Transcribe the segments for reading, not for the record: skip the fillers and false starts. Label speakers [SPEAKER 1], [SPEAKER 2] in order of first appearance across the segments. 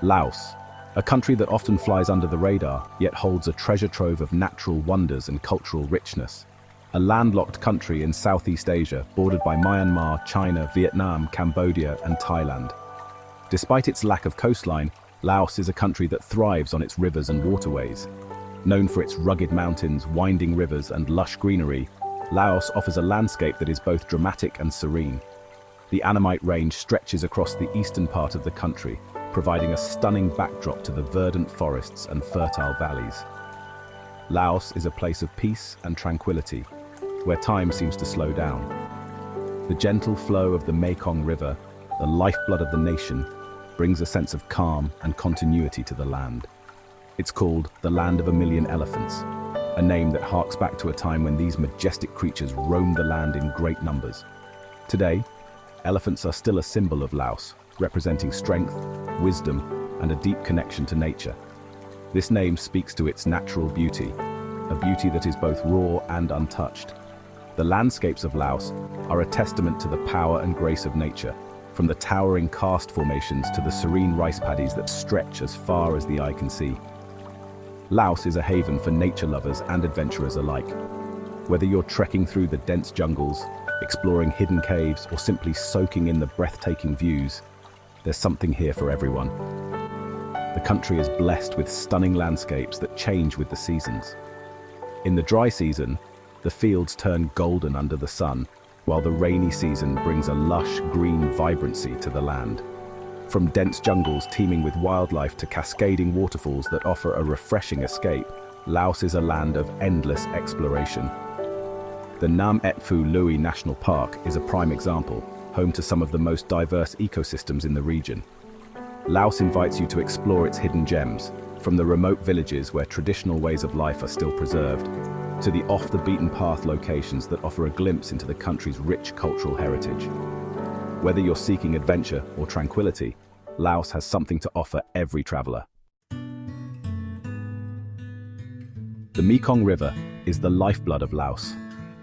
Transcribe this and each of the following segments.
[SPEAKER 1] Laos, a country that often flies under the radar, yet holds a treasure trove of natural wonders and cultural richness. A landlocked country in Southeast Asia, bordered by Myanmar, China, Vietnam, Cambodia, and Thailand. Despite its lack of coastline, Laos is a country that thrives on its rivers and waterways. Known for its rugged mountains, winding rivers, and lush greenery, Laos offers a landscape that is both dramatic and serene. The Annamite Range stretches across the eastern part of the country, providing a stunning backdrop to the verdant forests and fertile valleys. Laos is a place of peace and tranquility, where time seems to slow down. The gentle flow of the Mekong River, the lifeblood of the nation, brings a sense of calm and continuity to the land. It's called the Land of a Million Elephants, a name that harks back to a time when these majestic creatures roamed the land in great numbers. Today, elephants are still a symbol of Laos, representing strength, wisdom, and a deep connection to nature. This name speaks to its natural beauty, a beauty that is both raw and untouched. The landscapes of Laos are a testament to the power and grace of nature, from the towering karst formations to the serene rice paddies that stretch as far as the eye can see. Laos is a haven for nature lovers and adventurers alike. Whether you're trekking through the dense jungles, exploring hidden caves, or simply soaking in the breathtaking views, there's something here for everyone. The country is blessed with stunning landscapes that change with the seasons. In the dry season, the fields turn golden under the sun, while the rainy season brings a lush green vibrancy to the land. From dense jungles teeming with wildlife to cascading waterfalls that offer a refreshing escape, Laos is a land of endless exploration. The Nam Et-Phou Louey National Park is a prime example, home to some of the most diverse ecosystems in the region. Laos invites you to explore its hidden gems, from the remote villages where traditional ways of life are still preserved, to the off-the-beaten-path locations that offer a glimpse into the country's rich cultural heritage. Whether you're seeking adventure or tranquility, Laos has something to offer every traveler. The Mekong River is the lifeblood of Laos.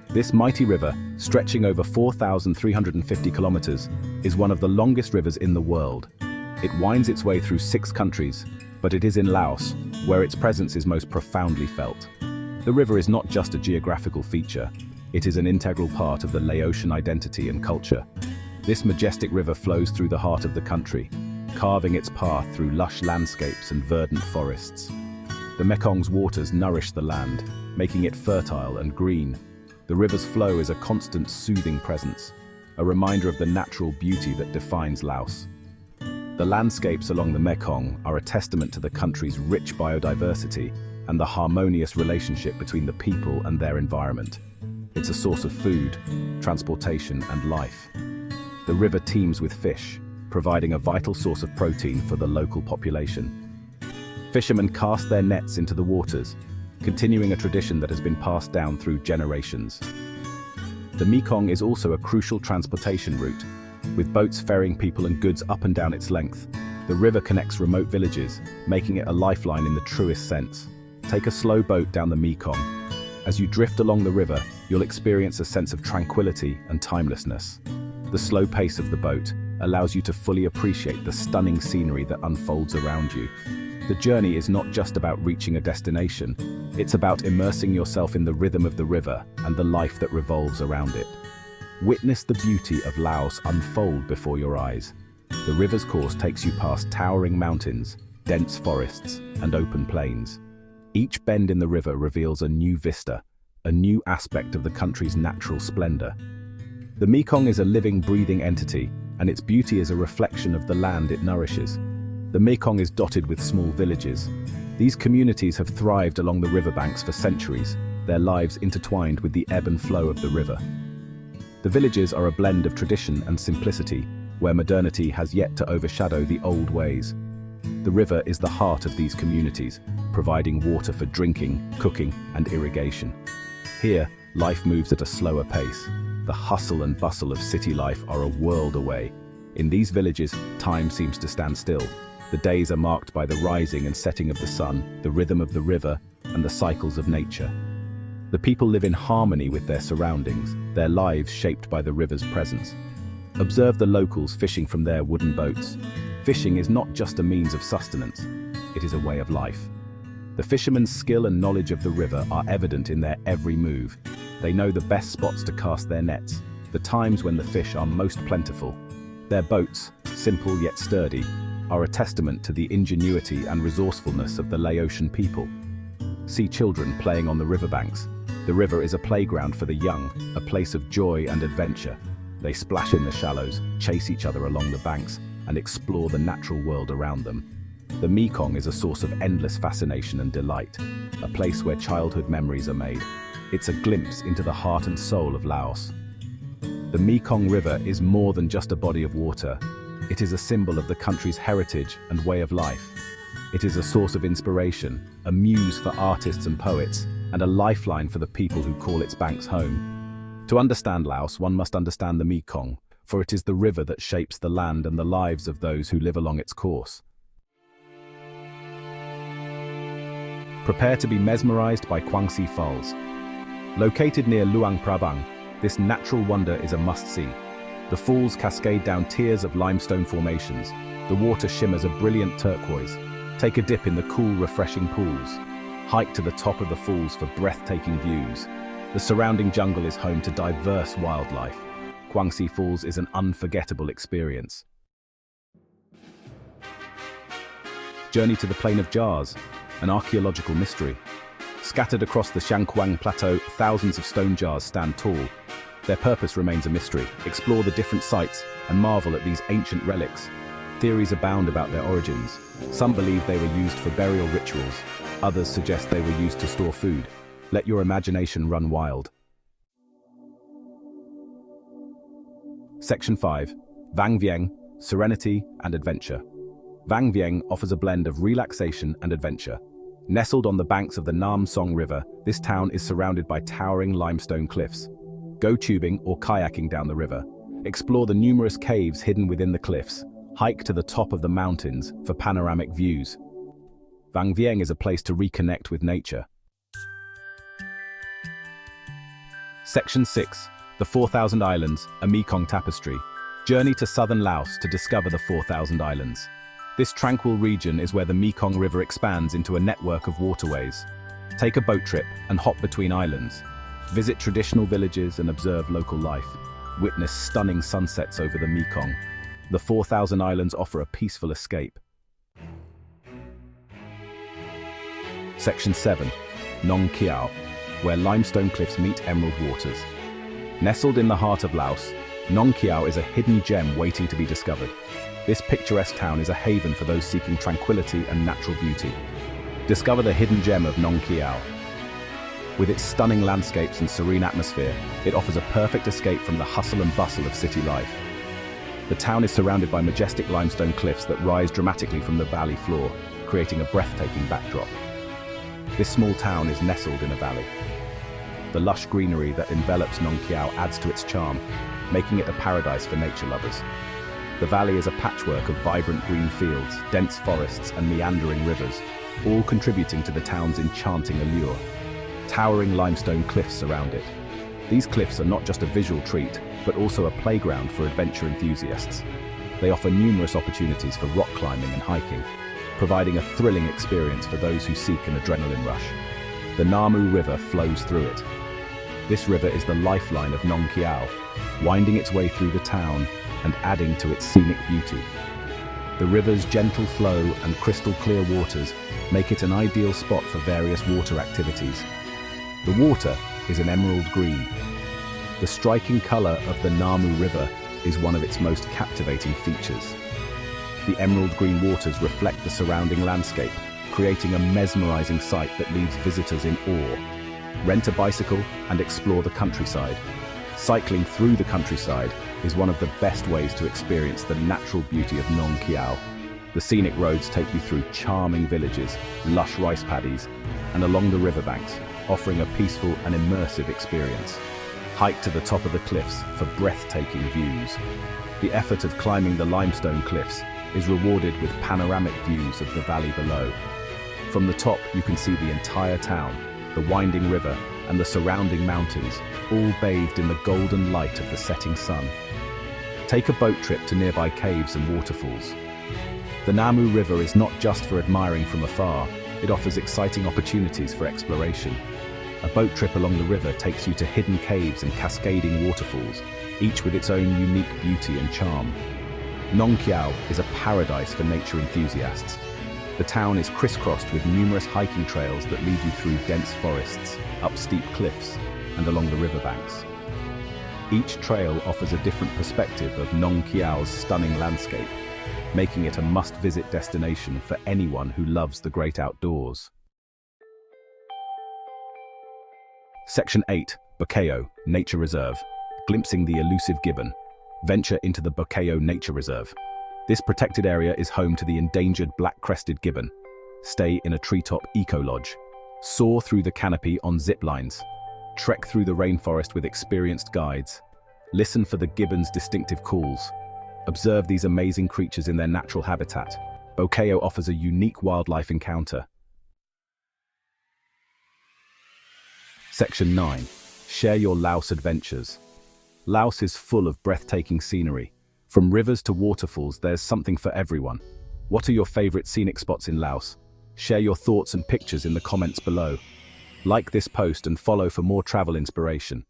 [SPEAKER 1] This mighty river, stretching over 4,350 kilometers, is one of the longest rivers in the world. It winds its way through 6 countries, but it is in Laos where its presence is most profoundly felt. The river is not just a geographical feature, it is an integral part of the Laotian identity and culture. This majestic river flows through the heart of the country, carving its path through lush landscapes and verdant forests. The Mekong's waters nourish the land, making it fertile and green. The river's flow is a constant soothing presence, a reminder of the natural beauty that defines Laos. The landscapes along the Mekong are a testament to the country's rich biodiversity and the harmonious relationship between the people and their environment. It's a source of food, transportation, and life. The river teems with fish, providing a vital source of protein for the local population. Fishermen cast their nets into the waters, continuing a tradition that has been passed down through generations. The Mekong is also a crucial transportation route, with boats ferrying people and goods up and down its length. The river connects remote villages, making it a lifeline in the truest sense. Take a slow boat down the Mekong. As you drift along the river, you'll experience a sense of tranquility and timelessness. The slow pace of the boat allows you to fully appreciate the stunning scenery that unfolds around you. The journey is not just about reaching a destination, it's about immersing yourself in the rhythm of the river and the life that revolves around it. Witness the beauty of Laos unfold before your eyes. The river's course takes you past towering mountains, dense forests, and open plains. Each bend in the river reveals a new vista, a new aspect of the country's natural splendor. The Mekong is a living, breathing entity, and its beauty is a reflection of the land it nourishes. The Mekong is dotted with small villages. These communities have thrived along the riverbanks for centuries, their lives intertwined with the ebb and flow of the river. The villages are a blend of tradition and simplicity, where modernity has yet to overshadow the old ways. The river is the heart of these communities, providing water for drinking, cooking, and irrigation. Here, life moves at a slower pace. The hustle and bustle of city life are a world away. In these villages, time seems to stand still. The days are marked by the rising and setting of the sun, the rhythm of the river, and the cycles of nature. The people live in harmony with their surroundings, their lives shaped by the river's presence. Observe the locals fishing from their wooden boats, Fishing is not just a means of sustenance, it is a way of life. The fishermen's skill and knowledge of the river are evident in their every move. They know the best spots to cast their nets, the times when the fish are most plentiful. Their boats, simple yet sturdy, are a testament to the ingenuity and resourcefulness of the Laotian people. See children playing on the riverbanks. The river is a playground for the young, a place of joy and adventure. They splash in the shallows, chase each other along the banks, and explore the natural world around them. The Mekong is a source of endless fascination and delight, a place where childhood memories are made. It's a glimpse into the heart and soul of Laos. The Mekong River is more than just a body of water. It is a symbol of the country's heritage and way of life. It is a source of inspiration, a muse for artists and poets, and a lifeline for the people who call its banks home. To understand Laos, one must understand the Mekong, for it is the river that shapes the land and the lives of those who live along its course. Prepare to be mesmerized by Kuang Si Falls. Located near Luang Prabang, this natural wonder is a must-see. The falls cascade down tiers of limestone formations. The water shimmers a brilliant turquoise. Take a dip in the cool, refreshing pools. Hike to the top of the falls for breathtaking views. The surrounding jungle is home to diverse wildlife. Kuang Si Falls is an unforgettable experience. Journey to the Plain of Jars, an archaeological mystery. Scattered across the Shankwang Plateau, thousands of stone jars stand tall. Their purpose remains a mystery. Explore the different sites and marvel at these ancient relics. Theories abound about their origins. Some believe they were used for burial rituals. Others suggest they were used to store food. Let your imagination run wild. Section 5. Vang Vieng, Serenity and Adventure. Vang Vieng offers a blend of relaxation and adventure. Nestled on the banks of the Nam Song River, this town is surrounded by towering limestone cliffs. Go tubing or kayaking down the river. Explore the numerous caves hidden within the cliffs. Hike to the top of the mountains for panoramic views. Vang Vieng is a place to reconnect with nature. Section 6. The 4,000 Islands, a Mekong Tapestry. Journey to southern Laos to discover the 4,000 Islands. This tranquil region is where the Mekong River expands into a network of waterways. Take a boat trip and hop between islands. Visit traditional villages and observe local life. Witness stunning sunsets over the Mekong. The 4,000 Islands offer a peaceful escape. Section 7. Nong Khiaw, where limestone cliffs meet emerald waters. Nestled in the heart of Laos, Nong Khiaw is a hidden gem waiting to be discovered. This picturesque town is a haven for those seeking tranquility and natural beauty. Discover the hidden gem of Nong Khiaw. With its stunning landscapes and serene atmosphere, it offers a perfect escape from the hustle and bustle of city life. The town is surrounded by majestic limestone cliffs that rise dramatically from the valley floor, creating a breathtaking backdrop. This small town is nestled in a valley. The lush greenery that envelops Nong Khiaw adds to its charm, making it a paradise for nature lovers. The valley is a patchwork of vibrant green fields, dense forests, and meandering rivers, all contributing to the town's enchanting allure. Towering limestone cliffs surround it. These cliffs are not just a visual treat, but also a playground for adventure enthusiasts. They offer numerous opportunities for rock climbing and hiking, providing a thrilling experience for those who seek an adrenaline rush. The Namu River flows through it. This river is the lifeline of Nong Khiaw, winding its way through the town and adding to its scenic beauty. The river's gentle flow and crystal clear waters make it an ideal spot for various water activities. The water is an emerald green. The striking color of the Namu River is one of its most captivating features. The emerald green waters reflect the surrounding landscape, creating a mesmerizing sight that leaves visitors in awe. Rent a bicycle and explore the countryside. Cycling through the countryside is one of the best ways to experience the natural beauty of Nong Khiaw. The scenic roads take you through charming villages, lush rice paddies, and along the riverbanks, offering a peaceful and immersive experience. Hike to the top of the cliffs for breathtaking views. The effort of climbing the limestone cliffs is rewarded with panoramic views of the valley below. From the top, you can see the entire town, the winding river, and the surrounding mountains, all bathed in the golden light of the setting sun. Take a boat trip to nearby caves and waterfalls. The Namu River is not just for admiring from afar, it offers exciting opportunities for exploration. A boat trip along the river takes you to hidden caves and cascading waterfalls, each with its own unique beauty and charm. Nong Khiaw is a paradise for nature enthusiasts. The town is crisscrossed with numerous hiking trails that lead you through dense forests, up steep cliffs, and along the riverbanks. Each trail offers a different perspective of Nong Khiaw's stunning landscape, making it a must-visit destination for anyone who loves the great outdoors. Section 8, Bukeo Nature Reserve. Glimpsing the elusive gibbon. Venture into the Bukeo Nature Reserve. This protected area is home to the endangered black-crested gibbon. Stay in a treetop eco-lodge. Soar through the canopy on zip lines. Trek through the rainforest with experienced guides. Listen for the gibbon's distinctive calls. Observe these amazing creatures in their natural habitat. Bukeo offers a unique wildlife encounter. Section 9. Share Your Laos Adventures. Laos is full of breathtaking scenery. From rivers to waterfalls, there's something for everyone. What are your favorite scenic spots in Laos? Share your thoughts and pictures in the comments below. Like this post and follow for more travel inspiration.